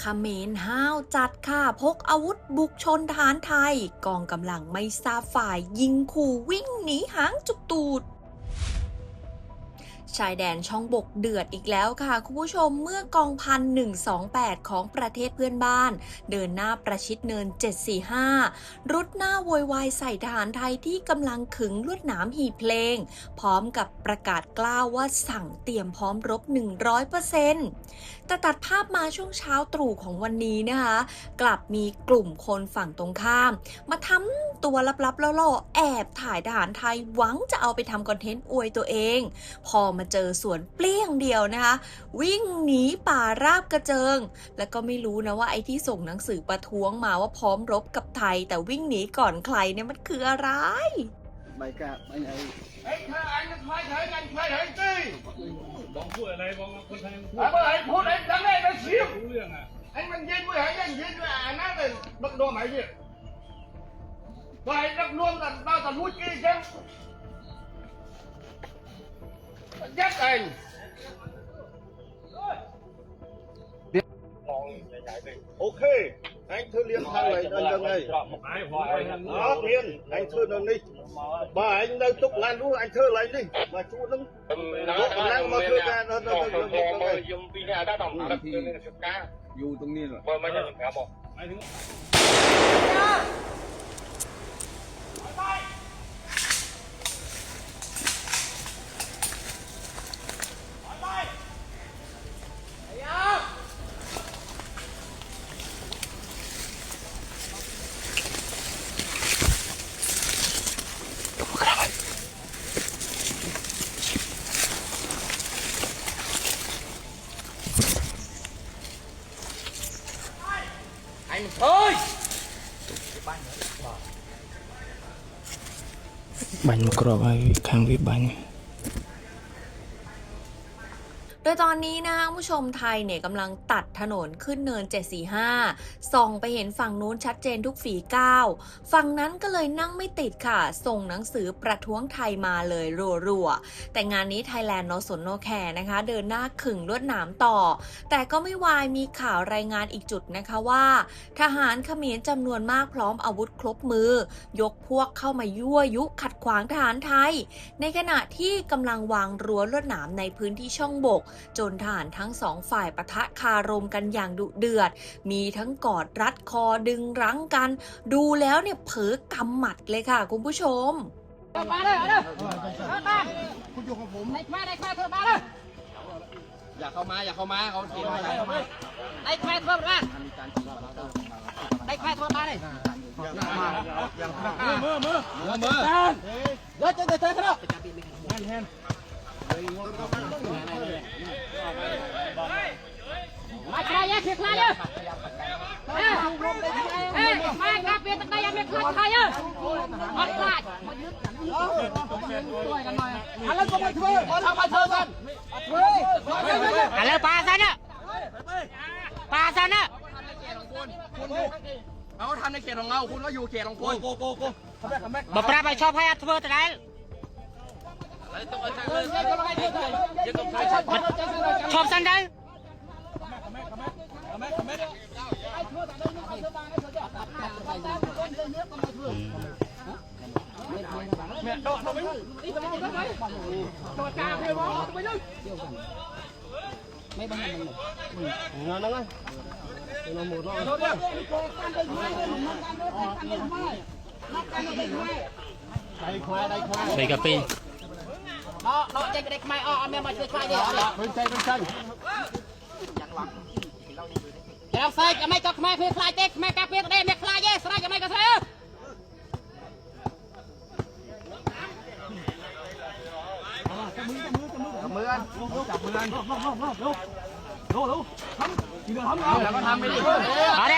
เขมรห้าวจัดค่ะพกอาวุธบุกชนทหารไทยกองกำลังไม่ทราบฝ่ายยิงขู่วิ่งหนีหางจุกตูดชายแดนช่องบกเดือดอีกแล้วค่ะคุณผู้ชมเมื่อกองพัน128ของประเทศเพื่อนบ้านเดินหน้าประชิดเนิน745รุดหน้าโวยวายใส่ทหารไทยที่กำลังขึงลวดหนามหีบเพลงพร้อมกับประกาศกล้าวว่าสั่งเตรียมพร้อมรบ 100%แต่ตัดภาพมาช่วงเช้าตรู่ของวันนี้นะคะกลับมีกลุ่มคนฝั่งตรงข้ามมาทำตัวลับๆล่อๆแอบถ่ายทหารไทยหวังจะเอาไปทำคอนเทนต์อวยตัวเองพอมาเจอสวนเปรี้ยงเดียวนะคะวิ่งหนีป่าราบกระเจิงแล้วก็ไม่รู้นะว่าไอ้ที่ส่งหนังสือประท้วงมาว่าพร้อมรบกับไทยแต่วิ่งหนีก่อนใครเนี่ยมันคืออะไรใบกาไอ้ไอ้เธออันนั้นใครเธอกันใครเธอจี้บอกพูดอะไรบอกคนไทยพูด เมื่อไหร่พูดไอ้จังไงไปเสียบ รู้เรื่องอ่ะไอ้มันยิงไปหายังยิงด้วยอ่ะนั่นเลยบักโดนไหนเนี่ยไปนักรวมกันเราจะรู้กี่จังยัดเองมองใหญ่ๆเลยโอเคanh thưa liên thang này anh đừng này đó liên anh thưa đừng đi bà anh đang tục lan luôn anh thưa lấy đi mà chú nâng nâng mà thưa ra nó dùng pin đã đồng cá dù tรงนี้เหรอ mà nhận cả một anh thôi បាញ់មកក្របហើយខាងវាបាញ់โดยตอนนี้นะคะผู้ชมไทยเนี่ยกำลังตัดถนนขึ้นเนิน745ส่องไปเห็นฝั่งนู้นชัดเจนทุกฝีก้าวฝั่งนั้นก็เลยนั่งไม่ติดค่ะส่งหนังสือประท้วงไทยมาเลยรัวๆแต่งานนี้ไทยแลนด์โนสนโนแคร์นะคะเดินหน้าขึงลวดหนามต่อแต่ก็ไม่วายมีข่าวรายงานอีกจุดนะคะว่าทหารเขมรจำนวนมากพร้อมอาวุธครบมือยกพวกเข้ามายั่วยุขัดขวางทหารไทยในขณะที่กำลังวางรั้วลวดหนามในพื้นที่ช่องบกจนทหารทั้งสองฝ่ายปะทะคารมกันอย่างดุเดือดมีทั้งกอดรัดคอดึงรั้งกันดูแล้วเนี่ยเผลอกำหมัดเลยค่ะคุณผู้ชมมาเลยเอาเลยมาคุณอยู่ของผมได้แค่เธอมาเลยอย่าเข้ามาเขาทีมาได้แค่เธอมาได้แค่เธอมาเลยมือเดี๋ยวจะเตะครับแฮนมาใครยังเสียใครเยอะมากระเปียตะไคร้ยังไม่คลาดใครเยอะมาคลาดช่วยกันหน่อยอะไรก็มาช่วยทำมาเธอกันอะไรปลาซันอะปลาซันอะคุณเขาทำในเขตของเราคุณก็อยู่เขตของคุณโกบอกปลาไปชอบให้อัดเวอร์แต่ไหนชอบซันได้ไม่บ้างมันนั่งเราหมดแล้วใส่กะปิnó chơi cái mai em mà chơi khai đi bên chân cái đâu sai cái mai cho mai phê khai tết mai cà phê đây mai khai yes sai cái mai cái saiจับมือกันดูทำทีเดียวทำเอาแล้วก็ทำไปดิเอาดิ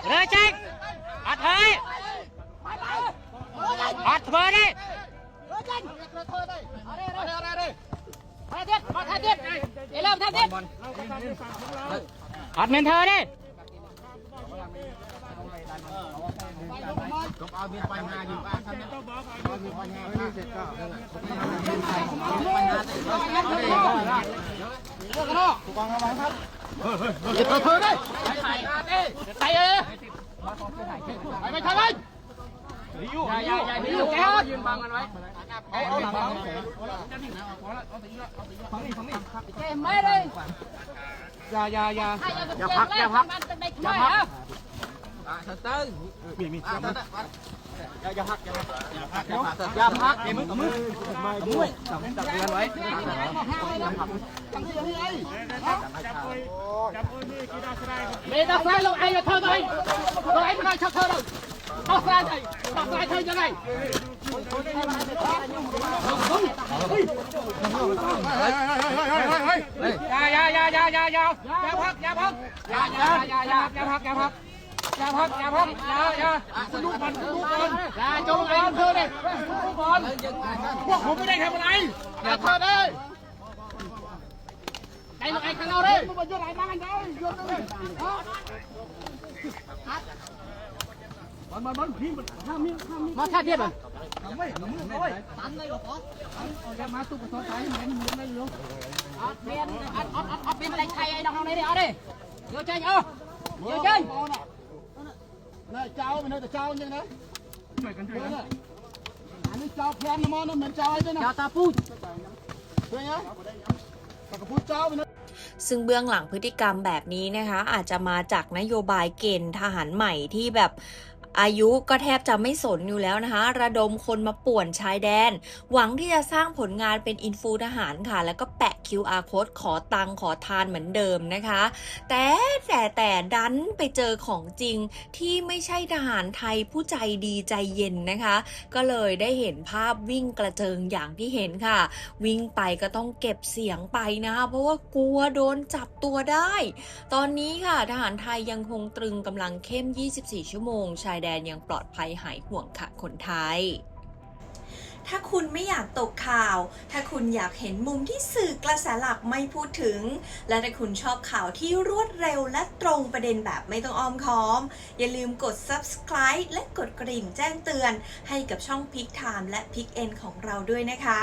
เลยจังอัดเฮ้ยอัดเบอร์ดิทำเด็ดเริ่มทำเด็ดอัดเมนเธอดิ ก็เอาเบียร์ปัญหาอยู่บ้านทำเนี่ยเอาเบียร์ปัญหาเสร็จก็นั่นแหละ นอกถูกต้องระวังครับอย่าเธอได้ใส่เลยไปทางไหนอย่าแกยืนบังกันไว้เอาหลังแกไม่เลยอย่าพักอย่าพักไม่ต้องใส่ลงไอ้เธอเลยลงไอ้ไม่ได้ชักเธอเลยเอาใส่เธอจะไงอย่าพักลูกบอลอย่าจงไอ้เธอเลยลูกบอลพวกผมไม่ได้ทำอะไรอย่าเธอเลยไอ้ลูกไอ้ข้างนอกเลยมันโยนไอ้บ้านเลยโยนเลยมาแค่เทียบเลยตันเลยหรอมาตุ๊กตาใส่เหมือนเลยลูกเป็นเป็นอะไรใครไอ้น้องๆนี่ดิเอาดิเดี๋ยวเจนเอาเดี๋ยวเจนน่าเจ้ามันน่าจะเจ้าอย่างนั้นช่วยกันอันนี้เจ้าแพนมันเหมือนเจ้าไอ้ด้วยนะเจ้าตาปูดเพื่อนเนี่ยตาปูดเจ้ามัน ซึ่งเบื้องหลังพฤติกรรมแบบนี้นะคะอาจจะมาจากนโยบายเกณฑ์ทหารใหม่ที่แบบอายุก็แทบจะไม่สนอยู่แล้วนะคะระดมคนมาป่วนชายแดนหวังที่จะสร้างผลงานเป็นอินฟูทหารค่ะแล้วก็แปะ QR code ขอตังค์ขอทานเหมือนเดิมนะคะแต่ดันไปเจอของจริงที่ไม่ใช่ทหารไทยผู้ใจดีใจเย็นนะคะก็เลยได้เห็นภาพวิ่งกระเจิงอย่างที่เห็นค่ะวิ่งไปก็ต้องเก็บเสียงไปนะคะเพราะว่ากลัวโดนจับตัวได้ตอนนี้ค่ะทหารไทยยังคงตรึงกำลังเข้ม24 ชั่วโมงชายแดนยังปลอดภัยหายห่วงค่ะคนไทยถ้าคุณไม่อยากตกข่าวถ้าคุณอยากเห็นมุมที่สื่อกระแสหลักไม่พูดถึงและถ้าคุณชอบข่าวที่รวดเร็วและตรงประเด็นแบบไม่ต้องอ้อมค้อมอย่าลืมกด subscribe และกดกระดิ่งแจ้งเตือนให้กับช่อง Peak Time และ Peak N ของเราด้วยนะคะ